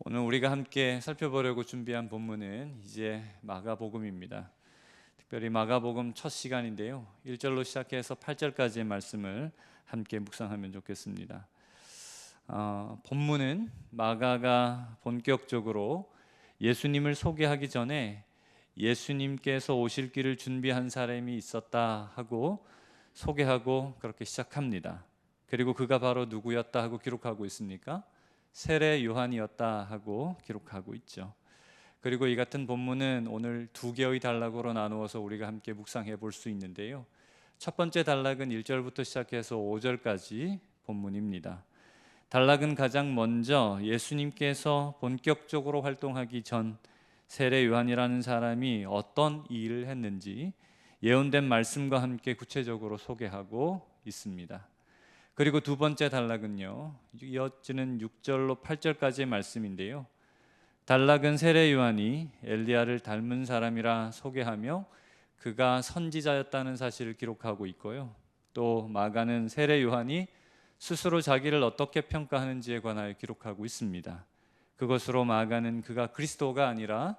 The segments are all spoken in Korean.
오늘 우리가 함께 살펴보려고 준비한 본문은 이제 마가복음입니다. 특별히 마가복음 첫 시간인데요. 1절로 시작해서 8절까지의 말씀을 함께 묵상하면 좋겠습니다. 본문은 마가가 본격적으로 예수님을 소개하기 전에 예수님께서 오실 길을 준비한 사람이 있었다 하고 소개하고 그렇게 시작합니다. 그리고 그가 바로 누구였다 하고 기록하고 있습니까? 세례 요한이었다 하고 기록하고 있죠. 그리고 이 같은 본문은 오늘 두 개의 단락으로 나누어서 우리가 함께 묵상해 볼 수 있는데요. 첫 번째 단락은 1절부터 시작해서 5절까지 본문입니다. 단락은 가장 먼저 예수님께서 본격적으로 활동하기 전 세례 요한이라는 사람이 어떤 일을 했는지 예언된 말씀과 함께 구체적으로 소개하고 있습니다. 그리고 두 번째 단락은요, 이어지는 6절로 8절까지의 말씀인데요. 단락은 세례 요한이 엘리야를 닮은 사람이라 소개하며 그가 선지자였다는 사실을 기록하고 있고요. 또 마가는 세례 요한이 스스로 자기를 어떻게 평가하는지에 관하여 기록하고 있습니다. 그것으로 마가는 그가 그리스도가 아니라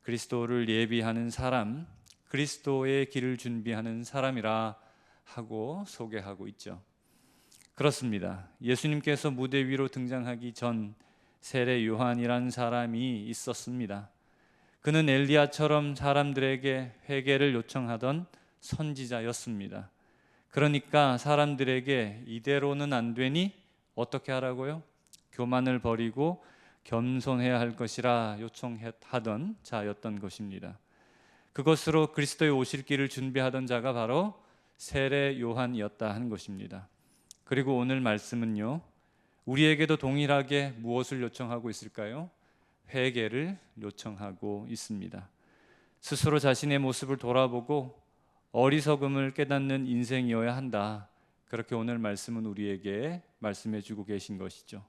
그리스도를 예비하는 사람, 그리스도의 길을 준비하는 사람이라 하고 소개하고 있죠. 그렇습니다. 예수님께서 무대 위로 등장하기 전 세례 요한이란 사람이 있었습니다. 그는 엘리야처럼 사람들에게 회개를 요청하던 선지자였습니다. 그러니까 사람들에게 이대로는 안 되니 어떻게 하라고요? 교만을 버리고 겸손해야 할 것이라 요청하던 자였던 것입니다. 그것으로 그리스도의 오실 길을 준비하던 자가 바로 세례 요한이었다 하는 것입니다. 그리고 오늘 말씀은요, 우리에게도 동일하게 무엇을 요청하고 있을까요? 회개를 요청하고 있습니다. 스스로 자신의 모습을 돌아보고 어리석음을 깨닫는 인생이어야 한다. 그렇게 오늘 말씀은 우리에게 말씀해 주고 계신 것이죠.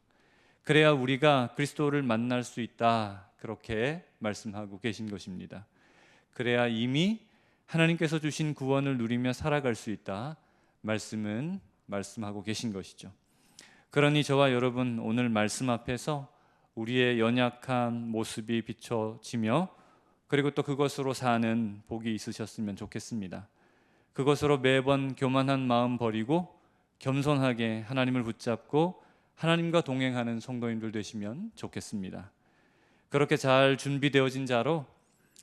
그래야 우리가 그리스도를 만날 수 있다. 그렇게 말씀하고 계신 것입니다. 그래야 이미 하나님께서 주신 구원을 누리며 살아갈 수 있다. 말씀하고 계신 것이죠. 그러니 저와 여러분 오늘 말씀 앞에서 우리의 연약한 모습이 비춰지며 그리고 또 그것으로 사는 복이 있으셨으면 좋겠습니다. 그것으로 매번 교만한 마음 버리고 겸손하게 하나님을 붙잡고 하나님과 동행하는 성도님들 되시면 좋겠습니다. 그렇게 잘 준비되어진 자로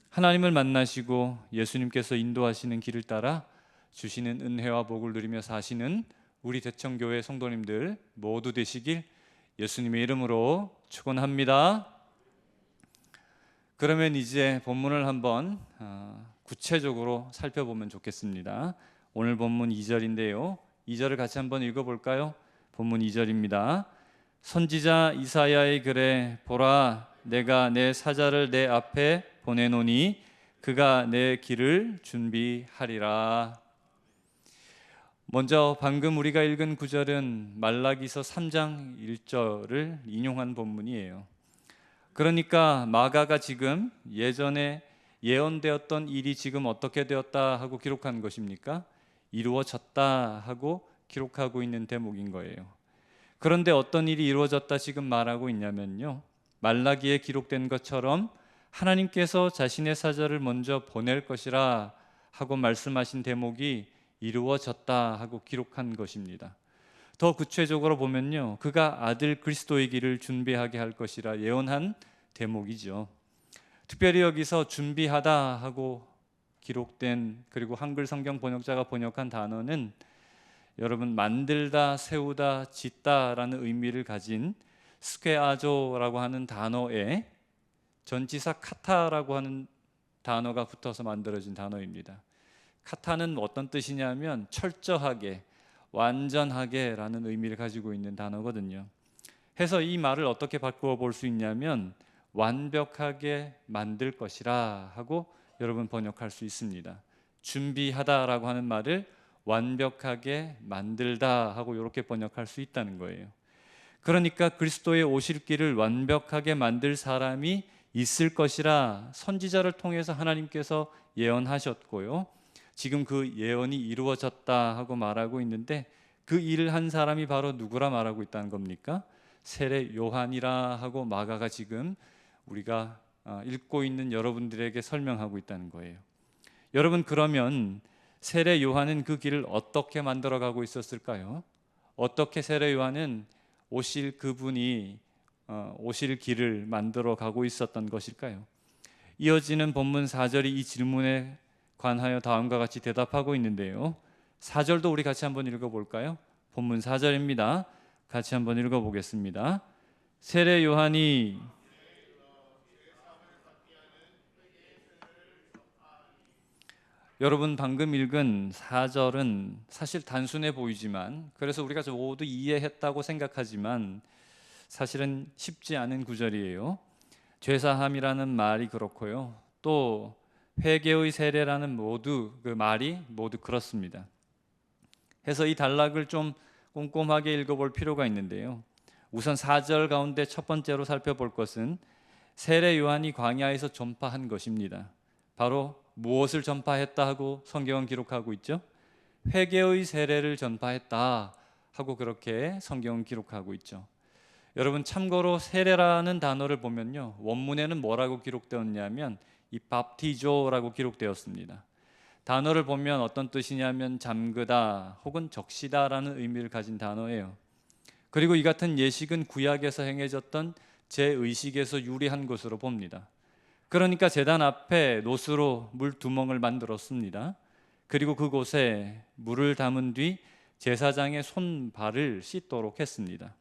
하나님을 만나시고 예수님께서 인도하시는 길을 따라 주시는 은혜와 복을 누리며 사시는 우리 대청교회 성도님들 모두 되시길 예수님의 이름으로 축원합니다. 그러면 이제 본문을 한번 구체적으로 살펴보면 좋겠습니다. 오늘 본문 2절인데요. 2절을 같이 한번 읽어볼까요? 본문 2절입니다. 선지자 이사야의 글에 보라, 내가 내 사자를 내 앞에 보내노니 그가 내 길을 준비하리라. 먼저 방금 우리가 읽은 구절은 말라기서 3장 1절을 인용한 본문이에요. 그러니까 마가가 지금 예전에 예언되었던 일이 지금 어떻게 되었다 하고 기록한 것입니까? 이루어졌다 하고 기록하고 있는 대목인 거예요. 그런데 어떤 일이 이루어졌다 지금 말하고 있냐면요, 말라기에 기록된 것처럼 하나님께서 자신의 사자를 먼저 보낼 것이라 하고 말씀하신 대목이 이루어졌다 하고 기록한 것입니다. 더 구체적으로 보면요, 그가 아들 그리스도의 길을 준비하게 할 것이라 예언한 대목이죠. 특별히 여기서 준비하다 하고 기록된, 그리고 한글 성경 번역자가 번역한 단어는 여러분 만들다, 세우다, 짓다라는 의미를 가진 스퀘아조라고 하는 단어에 전치사 카타라고 하는 단어가 붙어서 만들어진 단어입니다. 카타는 어떤 뜻이냐면 철저하게, 완전하게 라는 의미를 가지고 있는 단어거든요. 해서 이 말을 어떻게 바꾸어 볼 수 있냐면 완벽하게 만들 것이라 하고 여러분 번역할 수 있습니다. 준비하다라고 하는 말을 완벽하게 만들다 하고 이렇게 번역할 수 있다는 거예요. 그러니까 그리스도의 오실 길을 완벽하게 만들 사람이 있을 것이라 선지자를 통해서 하나님께서 예언하셨고요, 지금 그 예언이 이루어졌다 하고 말하고 있는데 그 일을 한 사람이 바로 누구라 말하고 있다는 겁니까? 세례 요한이라 하고 마가가 지금 우리가 읽고 있는 여러분들에게 설명하고 있다는 거예요. 여러분, 그러면 세례 요한은 그 길을 어떻게 만들어가고 있었을까요? 어떻게 세례 요한은 오실 그분이 오실 길을 만들어 가고 있었던 것일까요? 이어지는 본문 4절이 이 질문에 관하여 다음과 같이 대답하고 있는데요. 4절도 우리 같이 한번 읽어볼까요? 본문 4절입니다. 같이 한번 읽어보겠습니다. 세례 요한이 여러분, 방금 읽은 4절은 사실 단순해 보이지만, 그래서 우리가 모두 이해했다고 생각하지만 사실은 쉽지 않은 구절이에요. 죄사함이라는 말이 그렇고요, 또 회개의 세례라는 그 말이 모두 그렇습니다. 해서 이 단락을 좀 꼼꼼하게 읽어볼 필요가 있는데요. 우선 4절 가운데 첫 번째로 살펴볼 것은 세례 요한이 광야에서 전파한 것입니다. 바로 무엇을 전파했다 하고 성경은 기록하고 있죠? 회개의 세례를 전파했다 하고 그렇게 성경은 기록하고 있죠. 여러분, 참고로 세례라는 단어를 보면요, 원문에는 뭐라고 기록되었냐면 이 밥티조라고 기록되었습니다. 단어를 보면 어떤 뜻이냐면 잠그다 혹은 적시다라는 의미를 가진 단어예요. 그리고 이 같은 예식은 구약에서 행해졌던 제의식에서 유래한 것으로 봅니다. 그러니까 제단 앞에 놋으로 물 두멍을 만들었습니다. 그리고 그곳에 물을 담은 뒤 제사장의 손발을 씻도록 했습니다.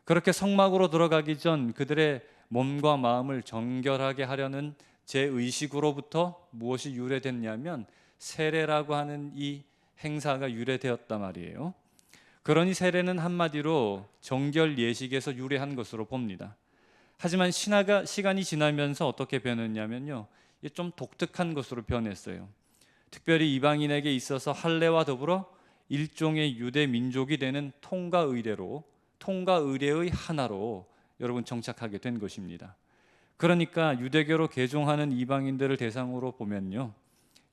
그렇게 성막으로 들어가기 전 그들의 몸과 마음을 정결하게 하려는 제의식으로부터 무엇이 유래됐냐면 세례라고 하는 이 행사가 유래되었단 말이에요. 그러니 세례는 한마디로 정결 예식에서 유래한 것으로 봅니다. 하지만 시간이 지나면서 어떻게 변했냐면요, 좀 독특한 것으로 변했어요. 특별히 이방인에게 있어서 할례와 더불어 일종의 유대 민족이 되는 통과 의례의 하나로 여러분 정착하게 된 것입니다. 그러니까 유대교로 개종하는 이방인들을 대상으로 보면요,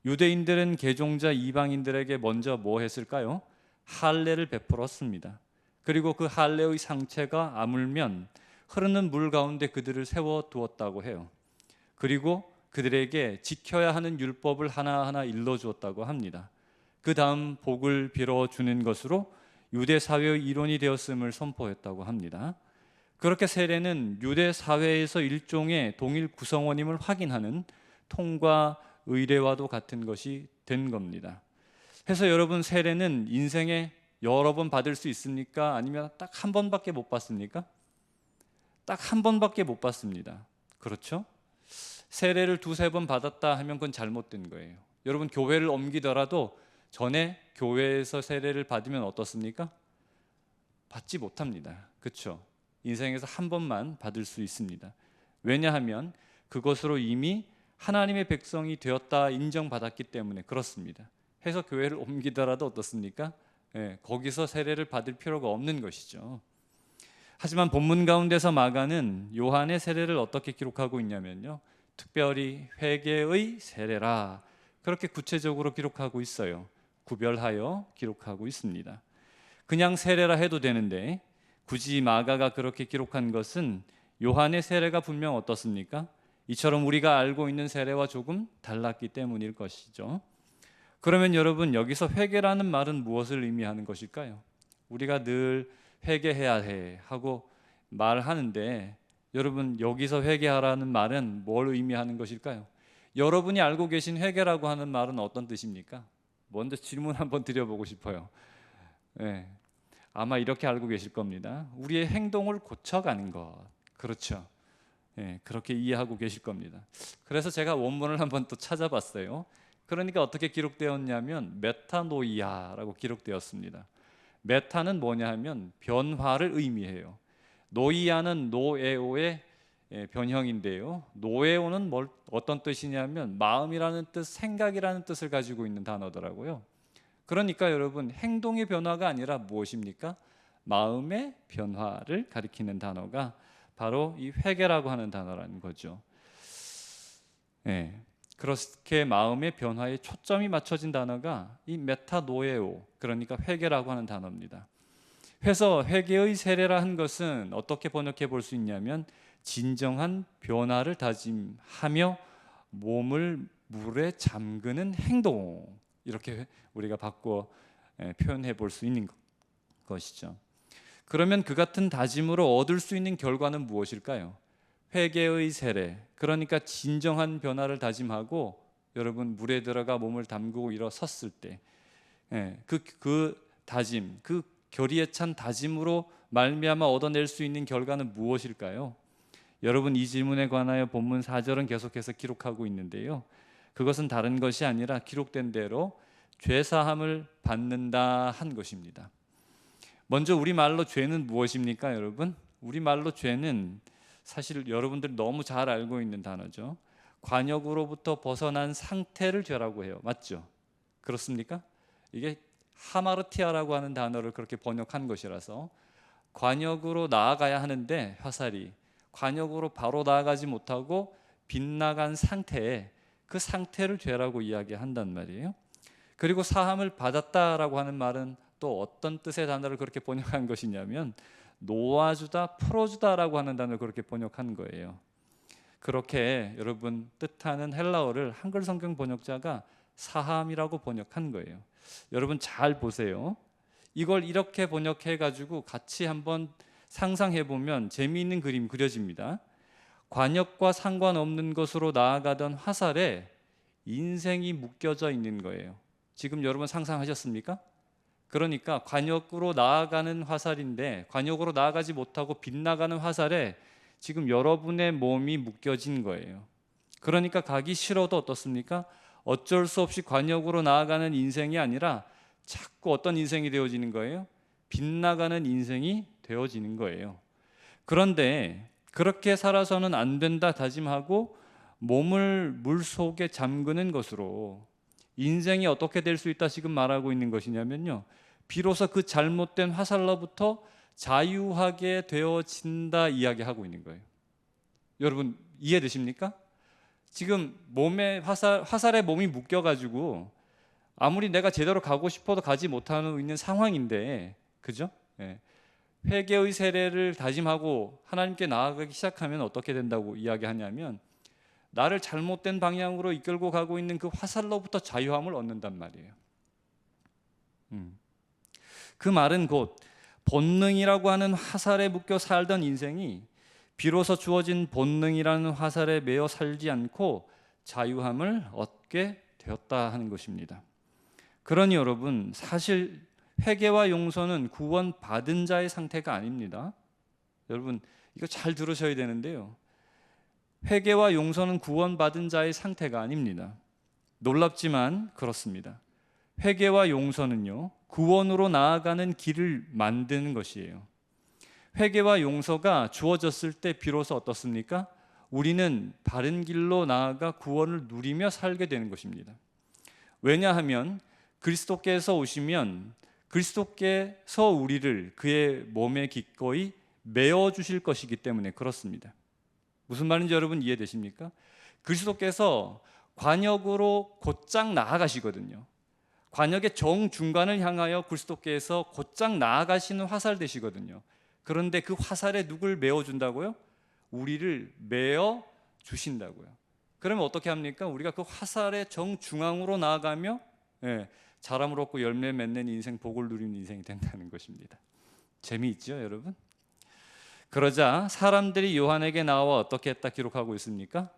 유대인들은 개종자 이방인들에게 먼저 뭐 했을까요? 할례를 베풀었습니다. 그리고 그 할례의 상체가 아물면 흐르는 물 가운데 그들을 세워두었다고 해요. 그리고 그들에게 지켜야 하는 율법을 하나하나 일러주었다고 합니다. 그 다음 복을 빌어주는 것으로 유대 사회의 일원이 되었음을 선포했다고 합니다. 그렇게 세례는 유대 사회에서 일종의 동일 구성원임을 확인하는 통과 의례와도 같은 것이 된 겁니다. 해서 여러분, 세례는 인생에 여러 번 받을 수 있습니까? 아니면 딱 한 번밖에 못 받습니까? 딱 한 번밖에 못 받습니다. 그렇죠? 세례를 두세 번 받았다 하면 그건 잘못된 거예요. 여러분, 교회를 옮기더라도 전에 교회에서 세례를 받으면 어떻습니까? 받지 못합니다. 그렇죠? 인생에서 한 번만 받을 수 있습니다. 왜냐하면 그것으로 이미 하나님의 백성이 되었다 인정받았기 때문에 그렇습니다. 해서 교회를 옮기더라도 어떻습니까? 거기서 세례를 받을 필요가 없는 것이죠. 하지만 본문 가운데서 마가는 요한의 세례를 어떻게 기록하고 있냐면요, 특별히 회개의 세례라 그렇게 구체적으로 기록하고 있어요. 구별하여 기록하고 있습니다. 그냥 세례라 해도 되는데 굳이 마가가 그렇게 기록한 것은 요한의 세례가 분명 어떻습니까? 이처럼 우리가 알고 있는 세례와 조금 달랐기 때문일 것이죠. 그러면 여러분, 여기서 회개라는 말은 무엇을 의미하는 것일까요? 우리가 늘 회개해야 해 하고 말하는데 여러분, 여기서 회개하라는 말은 뭘 의미하는 것일까요? 여러분이 알고 계신 회개라고 하는 말은 어떤 뜻입니까? 먼저 질문 한번 드려보고 싶어요. 아마 이렇게 알고 계실 겁니다. 우리의 행동을 고쳐가는 것. 그렇죠? 그렇게 이해하고 계실 겁니다. 그래서 제가 원문을 한번 또 찾아봤어요. 그러니까 어떻게 기록되었냐면 메타노이아라고 기록되었습니다. 메타는 뭐냐 하면 변화를 의미해요. 노이아는 노에오의 변형인데요. 노에오는 어떤 뜻이냐면 마음이라는 뜻, 생각이라는 뜻을 가지고 있는 단어더라고요. 그러니까 여러분, 행동의 변화가 아니라 무엇입니까? 마음의 변화를 가리키는 단어가 바로 이 회개라고 하는 단어라는 거죠. 그렇게 마음의 변화에 초점이 맞춰진 단어가 이 메타노에오, 그러니까 회개라고 하는 단어입니다. 그래서 회개의 세례라 한 것은 어떻게 번역해 볼 수 있냐면 진정한 변화를 다짐하며 몸을 물에 잠그는 행동, 이렇게 우리가 바꿔 표현해 볼 수 있는 것이죠. 그러면 그 같은 다짐으로 얻을 수 있는 결과는 무엇일까요? 회개의 세례, 그러니까 진정한 변화를 다짐하고 여러분 물에 들어가 몸을 담그고 일어섰을 때 그 다짐, 그 결의에 찬 다짐으로 말미암아 얻어낼 수 있는 결과는 무엇일까요? 여러분 이 질문에 관하여 본문 4절은 계속해서 기록하고 있는데요, 그것은 다른 것이 아니라 기록된 대로 죄사함을 받는다 한 것입니다. 먼저 우리말로 죄는 무엇입니까, 여러분? 우리말로 죄는 사실 여러분들이 너무 잘 알고 있는 단어죠. 관역으로부터 벗어난 상태를 죄라고 해요. 맞죠? 그렇습니까? 이게 하마르티아라고 하는 단어를 그렇게 번역한 것이라서 관역으로 나아가야 하는데 화살이 관역으로 바로 나아가지 못하고 빗나간 상태에 그 상태를 죄라고 이야기한단 말이에요. 그리고 사함을 받았다라고 하는 말은 또 어떤 뜻의 단어를 그렇게 번역한 것이냐면 놓아주다, 풀어주다라고 하는 단어를 그렇게 번역한 거예요. 그렇게 여러분 뜻하는 헬라어를 한글 성경 번역자가 사함이라고 번역한 거예요. 여러분 잘 보세요. 이걸 이렇게 번역해 가지고 같이 한번 상상해 보면 재미있는 그림 그려집니다. 관역과 상관없는 것으로 나아가던 화살에 인생이 묶여져 있는 거예요. 지금 여러분 상상하셨습니까? 그러니까 관역으로 나아가는 화살인데 관역으로 나아가지 못하고 빗나가는 화살에 지금 여러분의 몸이 묶여진 거예요. 그러니까 가기 싫어도 어떻습니까? 어쩔 수 없이 관역으로 나아가는 인생이 아니라 자꾸 어떤 인생이 되어지는 거예요? 빗나가는 인생이 되어지는 거예요. 그런데 그렇게 살아서는 안 된다 다짐하고 몸을 물 속에 잠그는 것으로 인생이 어떻게 될 수 있다 지금 말하고 있는 것이냐면요, 비로소 그 잘못된 화살로부터 자유하게 되어진다 이야기하고 있는 거예요. 여러분 이해되십니까? 지금 몸에 화살에 몸이 묶여가지고 아무리 내가 제대로 가고 싶어도 가지 못하고 있는 상황인데, 그죠? 회개의 세례를 다짐하고 하나님께 나아가기 시작하면 어떻게 된다고 이야기하냐면 나를 잘못된 방향으로 이끌고 가고 있는 그 화살로부터 자유함을 얻는단 말이에요. 그 말은 곧 본능이라고 하는 화살에 묶여 살던 인생이 비로소 주어진 본능이라는 화살에 매여 살지 않고 자유함을 얻게 되었다 하는 것입니다. 그러니 여러분 사실 회개와 용서는 구원받은 자의 상태가 아닙니다. 여러분 이거 잘 들으셔야 되는데요, 회개와 용서는 구원받은 자의 상태가 아닙니다. 놀랍지만 그렇습니다. 회개와 용서는요 구원으로 나아가는 길을 만드는 것이에요. 회개와 용서가 주어졌을 때 비로소 어떻습니까? 우리는 바른 길로 나아가 구원을 누리며 살게 되는 것입니다. 왜냐하면 그리스도께서 오시면 그리스도께서 우리를 그의 몸에 기꺼이 메어 주실 것이기 때문에 그렇습니다. 무슨 말인지 여러분 이해되십니까? 그리스도께서 관역으로 곧장 나아가시거든요. 관역의 정중간을 향하여 그리스도께서 곧장 나아가시는 화살 되시거든요. 그런데 그 화살에 누굴 메어준다고요? 우리를 메어 주신다고요. 그러면 어떻게 합니까? 우리가 그 화살의 정중앙으로 나아가며 자람을 얻고 열매 맺는 인생, 복을 누리는 인생이 된다는 것입니다. 재미있죠 여러분? 그러자 사람들이 요한에게 나와 어떻게 했다 기록하고 있습니까?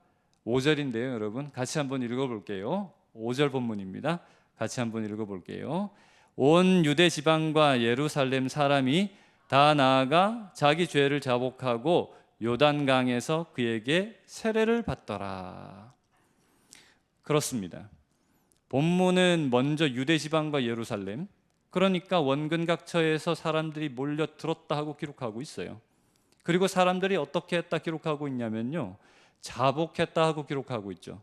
5절인데요 여러분 같이 한번 읽어볼게요. 5절 본문입니다. 같이 한번 읽어볼게요. 온 유대 지방과 예루살렘 사람이 다 나아가 자기 죄를 자복하고 요단강에서 그에게 세례를 받더라. 그렇습니다. 본문은 먼저 유대 지방과 예루살렘, 그러니까 원근각처에서 사람들이 몰려들었다 하고 기록하고 있어요. 그리고 사람들이 어떻게 했다 기록하고 있냐면요, 자복했다 하고 기록하고 있죠.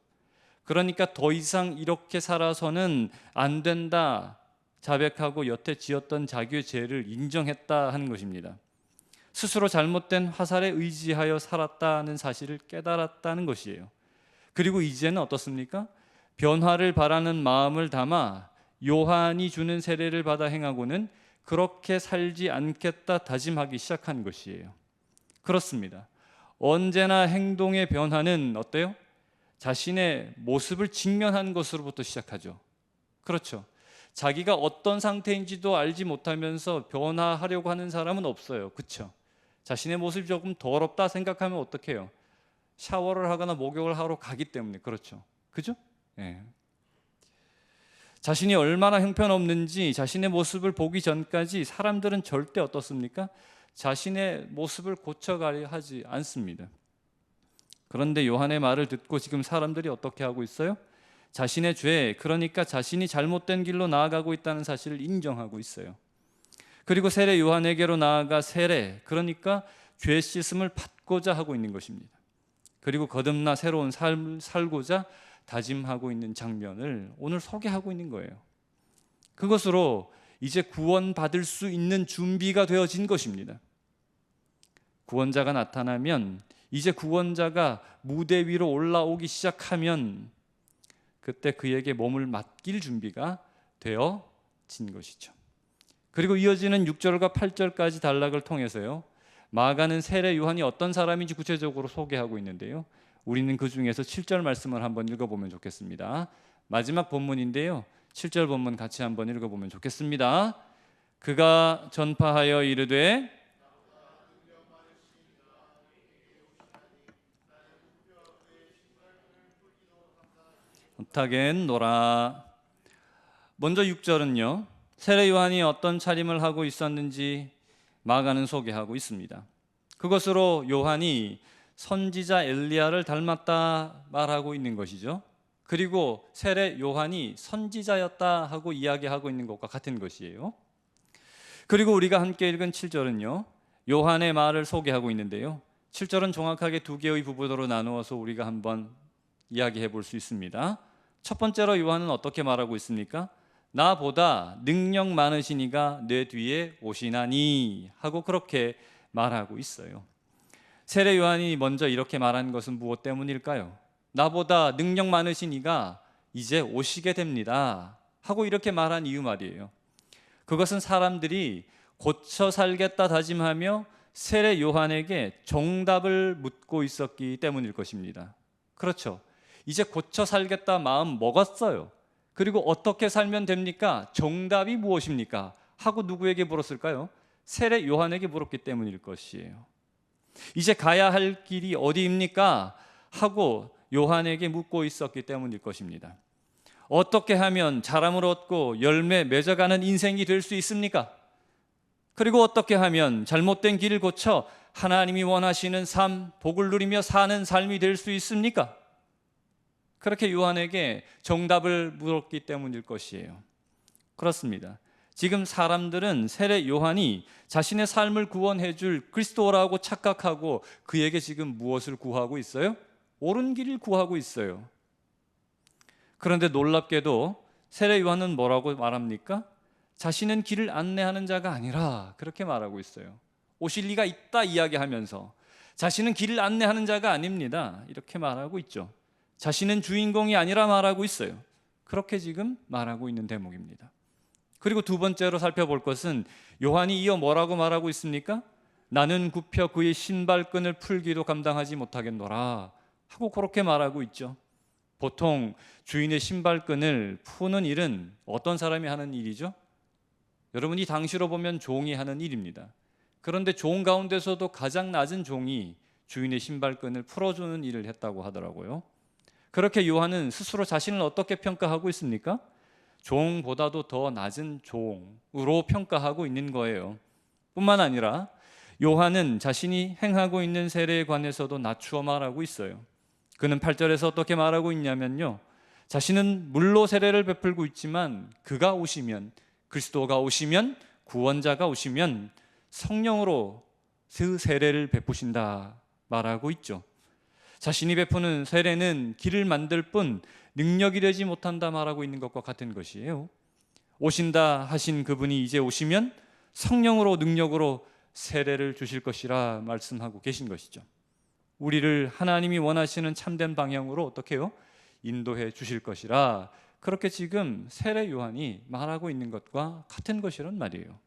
그러니까 더 이상 이렇게 살아서는 안 된다 자백하고 여태 지었던 자기의 죄를 인정했다 하는 것입니다. 스스로 잘못된 화살에 의지하여 살았다는 사실을 깨달았다는 것이에요. 그리고 이제는 어떻습니까? 변화를 바라는 마음을 담아 요한이 주는 세례를 받아 행하고는 그렇게 살지 않겠다 다짐하기 시작한 것이에요. 그렇습니다. 언제나 행동의 변화는 어때요? 자신의 모습을 직면한 것으로부터 시작하죠. 그렇죠. 자기가 어떤 상태인지도 알지 못하면서 변화하려고 하는 사람은 없어요. 그렇죠. 자신의 모습이 조금 더럽다 생각하면 어떡해요? 샤워를 하거나 목욕을 하러 가기 때문에. 그렇죠. 그죠? 네. 자신이 얼마나 형편없는지 자신의 모습을 보기 전까지 사람들은 절대 어떻습니까? 자신의 모습을 고쳐가려 하지 않습니다. 그런데 요한의 말을 듣고 지금 사람들이 어떻게 하고 있어요? 자신의 죄, 그러니까 자신이 잘못된 길로 나아가고 있다는 사실을 인정하고 있어요. 그리고 세례 요한에게로 나아가 세례, 그러니까 죄 씻음을 받고자 하고 있는 것입니다. 그리고 거듭나 새로운 삶을 살고자 다짐하고 있는 장면을 오늘 소개하고 있는 거예요. 그것으로 이제 구원받을 수 있는 준비가 되어진 것입니다. 구원자가 나타나면, 이제 구원자가 무대 위로 올라오기 시작하면 그때 그에게 몸을 맡길 준비가 되어진 것이죠. 그리고 이어지는 6절과 8절까지 단락을 통해서요, 마가는 세례 요한이 어떤 사람인지 구체적으로 소개하고 있는데요, 우리는 그 중에서 7절 말씀을 한번 읽어보면 좋겠습니다. 마지막 본문인데요, 7절 본문 같이 한번 읽어보면 좋겠습니다. 그가 전파하여 이르되 못하겠노라. 먼저 6절은요, 세례 요한이 어떤 차림을 하고 있었는지 마가는 소개하고 있습니다. 그것으로 요한이 선지자 엘리야를 닮았다 말하고 있는 것이죠. 그리고 세례 요한이 선지자였다 하고 이야기하고 있는 것과 같은 것이에요. 그리고 우리가 함께 읽은 7절은요, 요한의 말을 소개하고 있는데요, 7절은 정확하게 두 개의 부분으로 나누어서 우리가 한번 이야기해 볼 수 있습니다. 첫 번째로 요한은 어떻게 말하고 있습니까? 나보다 능력 많으신 이가 내 뒤에 오시나니 하고 그렇게 말하고 있어요. 세례 요한이 먼저 이렇게 말한 것은 무엇 때문일까요? 나보다 능력 많으신 이가 이제 오시게 됩니다 하고 이렇게 말한 이유 말이에요. 그것은 사람들이 고쳐 살겠다 다짐하며 세례 요한에게 정답을 묻고 있었기 때문일 것입니다. 그렇죠. 이제 고쳐 살겠다 마음 먹었어요. 그리고 어떻게 살면 됩니까? 정답이 무엇입니까? 하고 누구에게 물었을까요? 세례 요한에게 물었기 때문일 것이에요. 이제 가야 할 길이 어디입니까? 하고 요한에게 묻고 있었기 때문일 것입니다. 어떻게 하면 자람을 얻고 열매 맺어가는 인생이 될 수 있습니까? 그리고 어떻게 하면 잘못된 길을 고쳐 하나님이 원하시는 삶, 복을 누리며 사는 삶이 될 수 있습니까? 그렇게 요한에게 정답을 물었기 때문일 것이에요. 그렇습니다. 지금 사람들은 세례 요한이 자신의 삶을 구원해 줄 그리스도라고 착각하고 그에게 지금 무엇을 구하고 있어요? 옳은 길을 구하고 있어요. 그런데 놀랍게도 세례 요한은 뭐라고 말합니까? 자신은 길을 안내하는 자가 아니라 그렇게 말하고 있어요. 오실 리가 있다 이야기하면서 자신은 길을 안내하는 자가 아닙니다 이렇게 말하고 있죠. 자신은 주인공이 아니라 말하고 있어요. 그렇게 지금 말하고 있는 대목입니다. 그리고 두 번째로 살펴볼 것은 요한이 이어 뭐라고 말하고 있습니까? 나는 굽혀 그의 신발끈을 풀기도 감당하지 못하겠노라 하고 그렇게 말하고 있죠. 보통 주인의 신발끈을 푸는 일은 어떤 사람이 하는 일이죠? 여러분이 당시로 보면 종이 하는 일입니다. 그런데 종 가운데서도 가장 낮은 종이 주인의 신발끈을 풀어주는 일을 했다고 하더라고요. 그렇게 요한은 스스로 자신을 어떻게 평가하고 있습니까? 종보다도 더 낮은 종으로 평가하고 있는 거예요. 뿐만 아니라 요한은 자신이 행하고 있는 세례에 관해서도 낮추어 말하고 있어요. 그는 8절에서 어떻게 말하고 있냐면요, 자신은 물로 세례를 베풀고 있지만 그가 오시면, 그리스도가 오시면, 구원자가 오시면 성령으로 그 세례를 베푸신다 말하고 있죠. 자신이 베푸는 세례는 길을 만들 뿐 능력이 되지 못한다 말하고 있는 것과 같은 것이에요. 오신다 하신 그분이 이제 오시면 성령으로 능력으로 세례를 주실 것이라 말씀하고 계신 것이죠. 우리를 하나님이 원하시는 참된 방향으로 어떻게 해요? 인도해 주실 것이라 그렇게 지금 세례 요한이 말하고 있는 것과 같은 것이란 말이에요.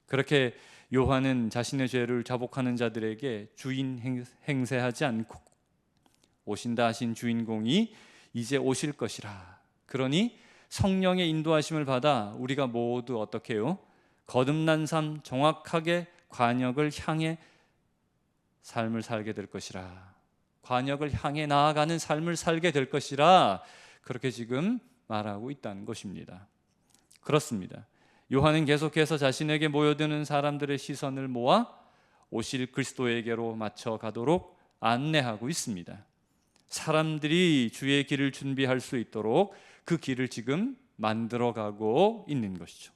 그렇게 요한은 자신의 죄를 자복하는 자들에게 주인 행세하지 않고 오신다 하신 주인공이 이제 오실 것이라. 그러니 성령의 인도하심을 받아 우리가 모두 어떻게 해요? 거듭난 삶, 정확하게 관역을 향해 삶을 살게 될 것이라. 관역을 향해 나아가는 삶을 살게 될 것이라. 그렇게 지금 말하고 있다는 것입니다. 그렇습니다. 요한은 계속해서 자신에게 모여드는 사람들의 시선을 모아 오실 그리스도에게로 맞춰 가도록 안내하고 있습니다. 사람들이 주의 길을 준비할 수 있도록 그 길을 지금 만들어가고 있는 것이죠.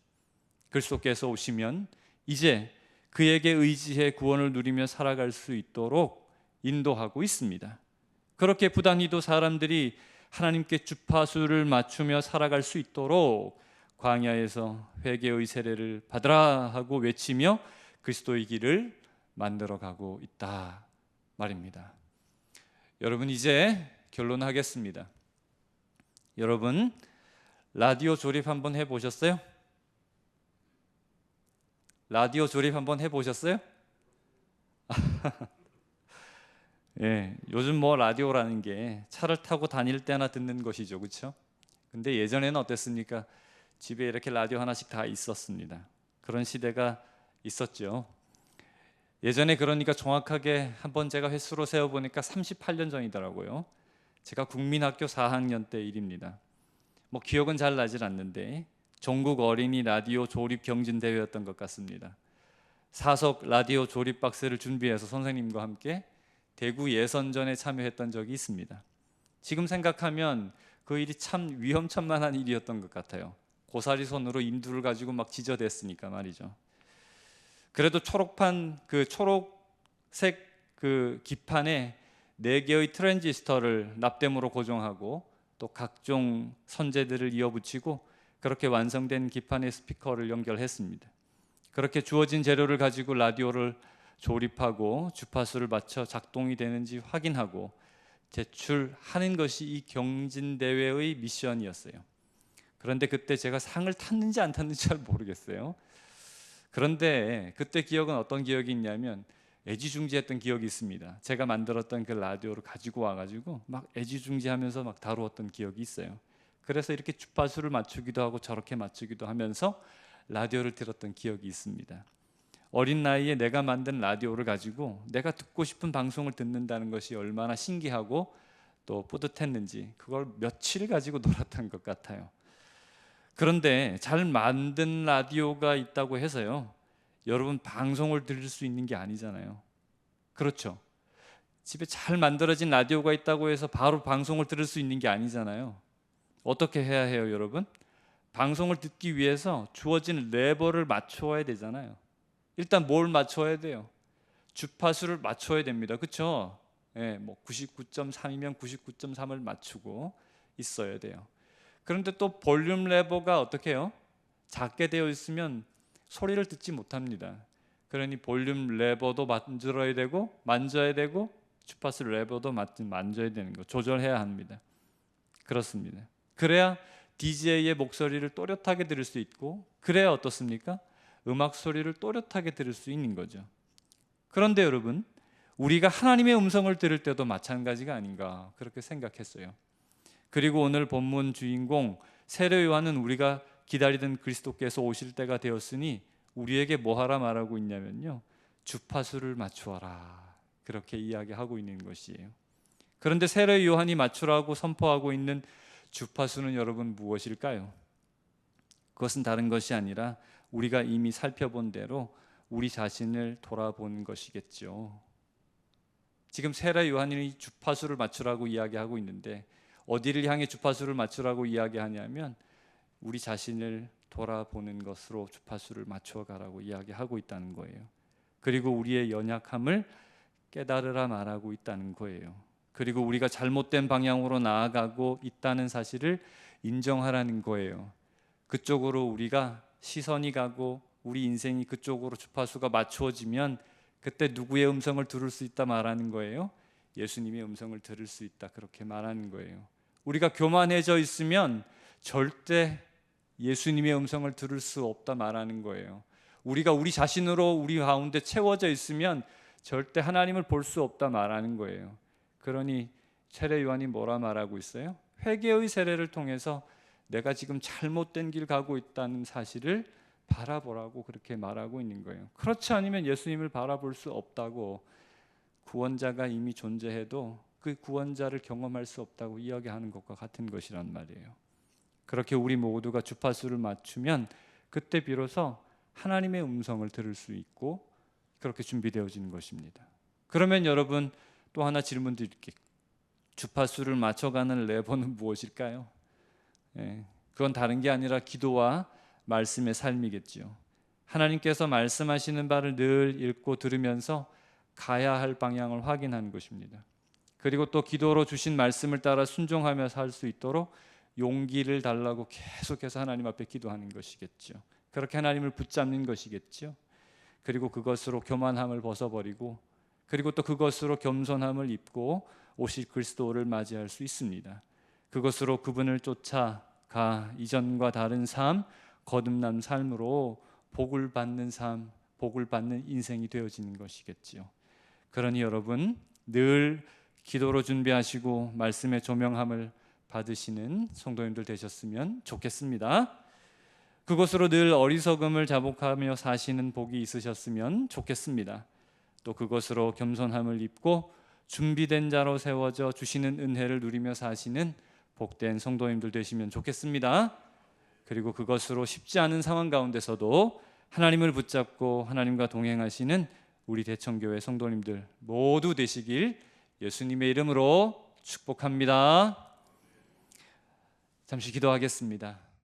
그리스도께서 오시면 이제 그에게 의지해 구원을 누리며 살아갈 수 있도록 인도하고 있습니다. 그렇게 부단히도 사람들이 하나님께 주파수를 맞추며 살아갈 수 있도록 광야에서 회개의 세례를 받으라 하고 외치며 그리스도의 길을 만들어가고 있다 말입니다. 여러분, 이제 결론하겠습니다. 여러분, 라디오 조립 한번 해보셨어요? 라디오 조립 한번 해보셨어요? 예, 요즘 뭐 라디오라는 게 차를 타고 다닐 때나 듣는 것이죠, 그렇죠? 근데 예전에는 어땠습니까? 집에 이렇게 라디오 하나씩 다 있었습니다. 그런 시대가 있었죠. 예전에 그러니까 정확하게 한번 제가 횟수로 세어보니까 38년 전이더라고요. 제가 국민학교 4학년 때 일입니다. 뭐 기억은 잘 나질 않는데 전국 어린이 라디오 조립 경진대회였던 것 같습니다. 사석 라디오 조립 박스를 준비해서 선생님과 함께 대구 예선전에 참여했던 적이 있습니다. 지금 생각하면 그 일이 참 위험천만한 일이었던 것 같아요. 고사리 손으로 인두를 가지고 막 지저댔으니까 말이죠. 그래도 초록색 그 기판에 4개의 트랜지스터를 납땜으로 고정하고 또 각종 선재들을 이어붙이고 그렇게 완성된 기판에 스피커를 연결했습니다. 그렇게 주어진 재료를 가지고 라디오를 조립하고 주파수를 맞춰 작동이 되는지 확인하고 제출하는 것이 이 경진대회의 미션이었어요. 그런데 그때 제가 상을 탔는지 안 탔는지 잘 모르겠어요. 그런데 그때 기억은 어떤 기억이 있냐면 애지중지했던 기억이 있습니다. 제가 만들었던 그 라디오를 가지고 와가지고 막 애지중지하면서 막 다루었던 기억이 있어요. 그래서 이렇게 주파수를 맞추기도 하고 저렇게 맞추기도 하면서 라디오를 들었던 기억이 있습니다. 어린 나이에 내가 만든 라디오를 가지고 내가 듣고 싶은 방송을 듣는다는 것이 얼마나 신기하고 또 뿌듯했는지 그걸 며칠 가지고 놀았던 것 같아요. 그런데 잘 만든 라디오가 있다고 해서요, 여러분 방송을 들을 수 있는 게 아니잖아요. 그렇죠? 집에 잘 만들어진 라디오가 있다고 해서 바로 방송을 들을 수 있는 게 아니잖아요. 어떻게 해야 해요, 여러분? 방송을 듣기 위해서 주어진 레버를 맞춰야 되잖아요. 일단 뭘 맞춰야 돼요? 주파수를 맞춰야 됩니다. 그렇죠? 예, 뭐 99.3이면 99.3을 맞추고 있어야 돼요. 그런데 또 볼륨 레버가 어떻게 해요? 작게 되어 있으면 소리를 듣지 못합니다. 그러니 볼륨 레버도 만져야 되고 주파수 레버도 만져야 되는 거, 조절해야 합니다. 그렇습니다. 그래야 DJ의 목소리를 또렷하게 들을 수 있고, 그래야 어떻습니까? 음악 소리를 또렷하게 들을 수 있는 거죠. 그런데 여러분, 우리가 하나님의 음성을 들을 때도 마찬가지가 아닌가 그렇게 생각했어요. 그리고 오늘 본문 주인공 세례 요한은 우리가 기다리던 그리스도께서 오실 때가 되었으니 우리에게 뭐하라 말하고 있냐면요, 주파수를 맞추어라 그렇게 이야기하고 있는 것이에요. 그런데 세례 요한이 맞추라고 선포하고 있는 주파수는 여러분 무엇일까요? 그것은 다른 것이 아니라 우리가 이미 살펴본 대로 우리 자신을 돌아본 것이겠죠. 지금 세례 요한이 주파수를 맞추라고 이야기하고 있는데 어디를 향해 주파수를 맞추라고 이야기하냐면 우리 자신을 돌아보는 것으로 주파수를 맞춰가라고 이야기하고 있다는 거예요. 그리고 우리의 연약함을 깨달으라 말하고 있다는 거예요. 그리고 우리가 잘못된 방향으로 나아가고 있다는 사실을 인정하라는 거예요. 그쪽으로 우리가 시선이 가고 우리 인생이 그쪽으로 주파수가 맞추어지면 그때 누구의 음성을 들을 수 있다 말하는 거예요? 예수님의 음성을 들을 수 있다 그렇게 말하는 거예요. 우리가 교만해져 있으면 절대 예수님의 음성을 들을 수 없다 말하는 거예요. 우리가 우리 자신으로 우리 가운데 채워져 있으면 절대 하나님을 볼 수 없다 말하는 거예요. 그러니 세례 요한이 뭐라 말하고 있어요? 회개의 세례를 통해서 내가 지금 잘못된 길 가고 있다는 사실을 바라보라고 그렇게 말하고 있는 거예요. 그렇지 않으면 예수님을 바라볼 수 없다고, 구원자가 이미 존재해도 그 구원자를 경험할 수 없다고 이야기하는 것과 같은 것이란 말이에요. 그렇게 우리 모두가 주파수를 맞추면 그때 비로소 하나님의 음성을 들을 수 있고 그렇게 준비되어지는 것입니다. 그러면 여러분, 또 하나 질문 드릴게요. 주파수를 맞춰가는 레버는 무엇일까요? 그건 다른 게 아니라 기도와 말씀의 삶이겠지요. 하나님께서 말씀하시는 바를 늘 읽고 들으면서 가야 할 방향을 확인하는 것입니다. 그리고 또 기도로 주신 말씀을 따라 순종하며 살 수 있도록 용기를 달라고 계속해서 하나님 앞에 기도하는 것이겠죠. 그렇게 하나님을 붙잡는 것이겠죠. 그리고 그것으로 교만함을 벗어버리고, 그리고 또 그것으로 겸손함을 입고 오실 그리스도를 맞이할 수 있습니다. 그것으로 그분을 쫓아가 이전과 다른 삶, 거듭난 삶으로 복을 받는 삶, 복을 받는 인생이 되어지는 것이겠지요. 그러니 여러분, 늘 기도로 준비하시고 말씀의 조명함을 받으시는 성도님들 되셨으면 좋겠습니다. 그것으로 늘 어리석음을 자복하며 사시는 복이 있으셨으면 좋겠습니다. 또 그것으로 겸손함을 입고 준비된 자로 세워져 주시는 은혜를 누리며 사시는 복된 성도님들 되시면 좋겠습니다. 그리고 그것으로 쉽지 않은 상황 가운데서도 하나님을 붙잡고 하나님과 동행하시는 우리 대청교회 성도님들 모두 되시길 예수님의 이름으로 축복합니다. 잠시 기도하겠습니다.